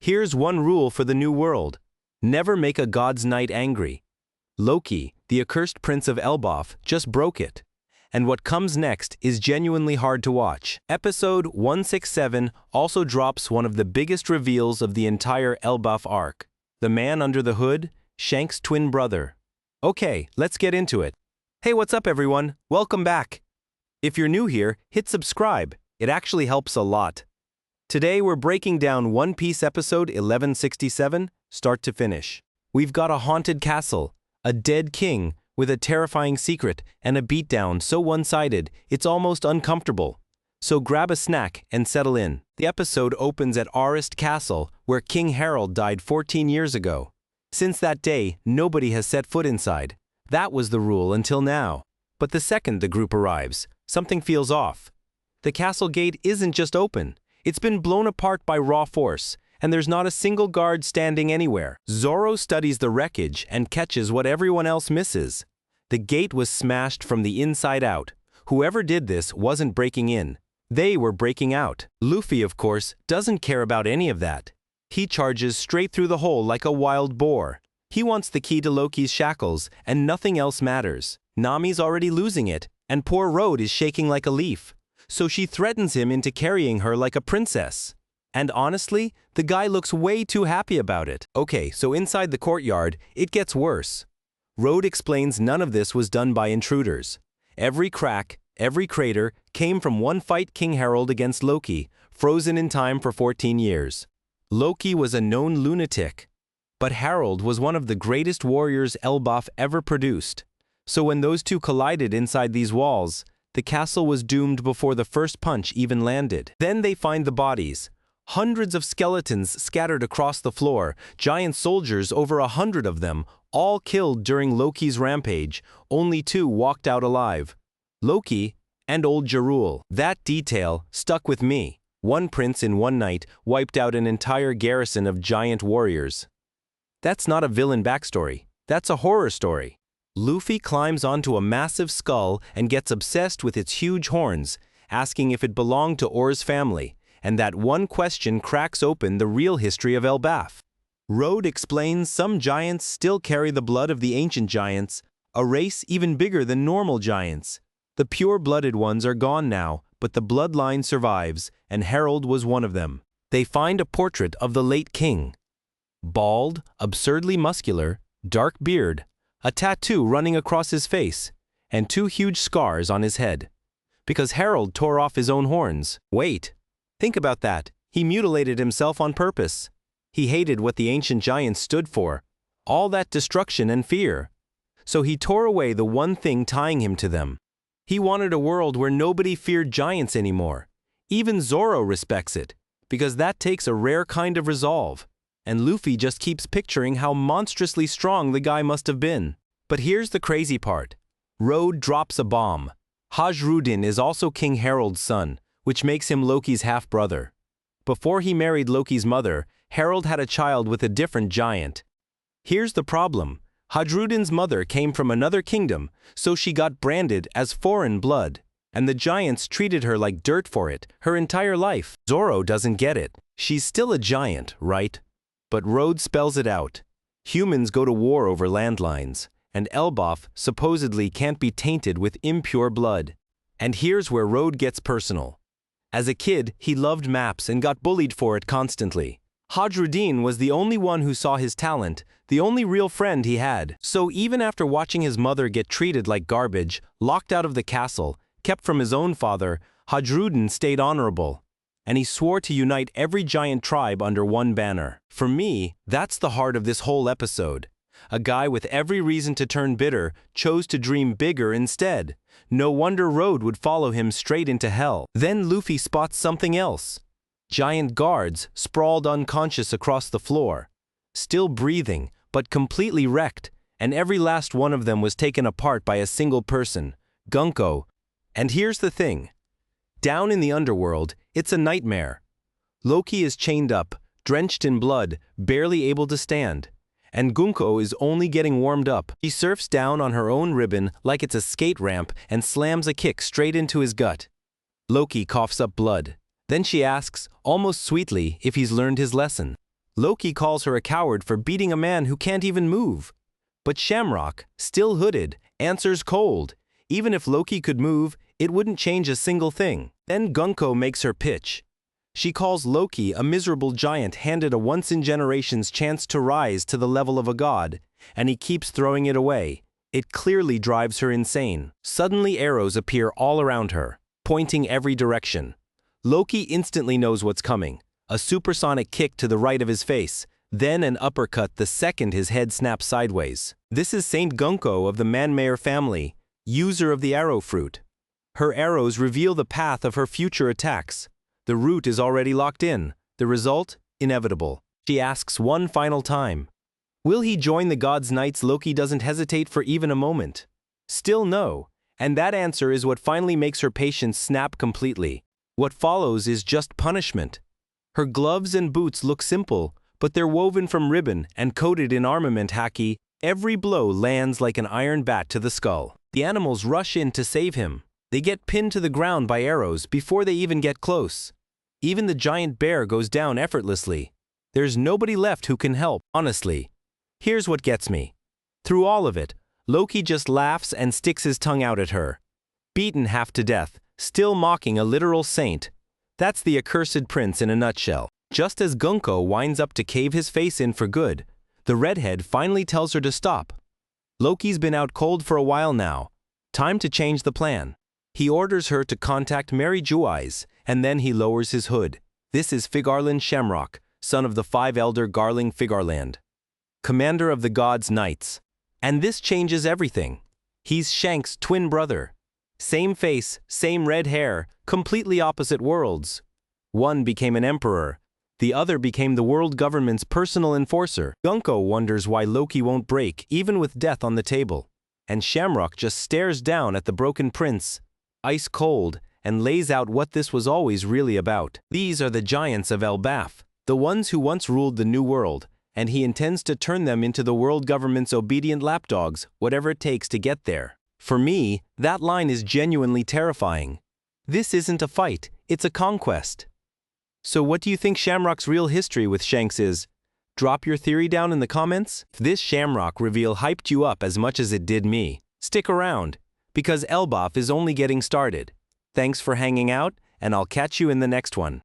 Here's one rule for the new world. Never make a god's knight angry. Loki, the accursed prince of Elbaf, just broke it. And what comes next is genuinely hard to watch. Episode 167 also drops one of the biggest reveals of the entire Elbaf arc. The man under the hood, Shanks' twin brother. Okay, let's get into it. Hey, what's up everyone? Welcome back. If you're new here, hit subscribe. It actually helps a lot. Today we're breaking down One Piece episode 1167, start to finish. We've got a haunted castle, a dead king with a terrifying secret, and a beatdown so one-sided it's almost uncomfortable. So grab a snack and settle in. The episode opens at Aurust Castle, where King Harald died 14 years ago. Since that day, nobody has set foot inside. That was the rule until now. But the second the group arrives, something feels off. The castle gate isn't just open. It's been blown apart by raw force, and there's not a single guard standing anywhere. Zoro studies the wreckage and catches what everyone else misses. The gate was smashed from the inside out. Whoever did this wasn't breaking in. They were breaking out. Luffy, of course, doesn't care about any of that. He charges straight through the hole like a wild boar. He wants the key to Loki's shackles, and nothing else matters. Nami's already losing it, and poor Road is shaking like a leaf. So she threatens him into carrying her like a princess. And honestly, the guy looks way too happy about it. Okay, so inside the courtyard, it gets worse. Road explains none of this was done by intruders. Every crack, every crater, came from one fight King Harald against Loki, frozen in time for 14 years. Loki was a known lunatic, but Harald was one of the greatest warriors Elbaf ever produced. So when those two collided inside these walls, the castle was doomed before the first punch even landed. Then they find the bodies. Hundreds of skeletons scattered across the floor, giant soldiers, over 100 of them, all killed during Loki's rampage. Only 2 walked out alive. Loki and old Jarul. That detail stuck with me. One prince in one night wiped out an entire garrison of giant warriors. That's not a villain backstory. That's a horror story. Luffy climbs onto a massive skull and gets obsessed with its huge horns, asking if it belonged to Or's family, and that one question cracks open the real history of Elbaf. Road explains some giants still carry the blood of the ancient giants, a race even bigger than normal giants. The pure-blooded ones are gone now, but the bloodline survives, and Harald was one of them. They find a portrait of the late king. Bald, absurdly muscular, dark beard, a tattoo running across his face, and 2 huge scars on his head. Because Harald tore off his own horns. Wait, think about that. He mutilated himself on purpose. He hated what the ancient giants stood for, all that destruction and fear. So he tore away the one thing tying him to them. He wanted a world where nobody feared giants anymore. Even Zoro respects it, because that takes a rare kind of resolve. And Luffy just keeps picturing how monstrously strong the guy must have been. But here's the crazy part. Road drops a bomb. Hajrudin is also King Harald's son, which makes him Loki's half-brother. Before he married Loki's mother, Harald had a child with a different giant. Here's the problem. Hajrudin's mother came from another kingdom, so she got branded as foreign blood. And the giants treated her like dirt for it, her entire life. Zoro doesn't get it. She's still a giant, right? But Road spells it out. Humans go to war over landlines, and Elbaf supposedly can't be tainted with impure blood. And here's where Road gets personal. As a kid, he loved maps and got bullied for it constantly. Hajrudin was the only one who saw his talent, the only real friend he had. So even after watching his mother get treated like garbage, locked out of the castle, kept from his own father, Hajrudin stayed honorable. And he swore to unite every giant tribe under one banner. For me, that's the heart of this whole episode. A guy with every reason to turn bitter chose to dream bigger instead. No wonder Road would follow him straight into hell. Then Luffy spots something else. Giant guards sprawled unconscious across the floor, still breathing, but completely wrecked, and every last one of them was taken apart by a single person, Gunko. And here's the thing. Down in the underworld, it's a nightmare. Loki is chained up, drenched in blood, barely able to stand. And Gunko is only getting warmed up. She surfs down on her own ribbon like it's a skate ramp and slams a kick straight into his gut. Loki coughs up blood. Then she asks, almost sweetly, if he's learned his lesson. Loki calls her a coward for beating a man who can't even move. But Shamrock, still hooded, answers cold. Even if Loki could move, it wouldn't change a single thing. Then Gunko makes her pitch. She calls Loki a miserable giant handed a once-in-generations chance to rise to the level of a god, and he keeps throwing it away. It clearly drives her insane. Suddenly arrows appear all around her, pointing every direction. Loki instantly knows what's coming. A supersonic kick to the right of his face, then an uppercut the second his head snaps sideways. This is Saint Gunko of the Manmayer family, user of the arrow fruit. Her arrows reveal the path of her future attacks. The route is already locked in. The result? Inevitable. She asks one final time. Will he join the gods' knights? Loki doesn't hesitate for even a moment. Still no. And that answer is what finally makes her patience snap completely. What follows is just punishment. Her gloves and boots look simple, but they're woven from ribbon and coated in armament haki. Every blow lands like an iron bat to the skull. The animals rush in to save him. They get pinned to the ground by arrows before they even get close. Even the giant bear goes down effortlessly. There's nobody left who can help, honestly. Here's what gets me. Through all of it, Loki just laughs and sticks his tongue out at her. Beaten half to death, still mocking a literal saint. That's the accursed prince in a nutshell. Just as Gunko winds up to cave his face in for good, the redhead finally tells her to stop. Loki's been out cold for a while now. Time to change the plan. He orders her to contact Mary Jeweyes, and then he lowers his hood. This is Figarland Shamrock, son of the 5 elder Garling Figarland, commander of the gods' knights. And this changes everything. He's Shanks' twin brother. Same face, same red hair, completely opposite worlds. One became an emperor. The other became the world government's personal enforcer. Gunko wonders why Loki won't break, even with death on the table. And Shamrock just stares down at the broken prince, ice cold, and lays out what this was always really about. These are the giants of Elbaf, the ones who once ruled the New World, and he intends to turn them into the world government's obedient lapdogs, whatever it takes to get there. For me, that line is genuinely terrifying. This isn't a fight, it's a conquest. So what do you think Shamrock's real history with Shanks is? Drop your theory down in the comments. If this Shamrock reveal hyped you up as much as it did me, stick around, because Elbaf is only getting started. Thanks for hanging out, and I'll catch you in the next one.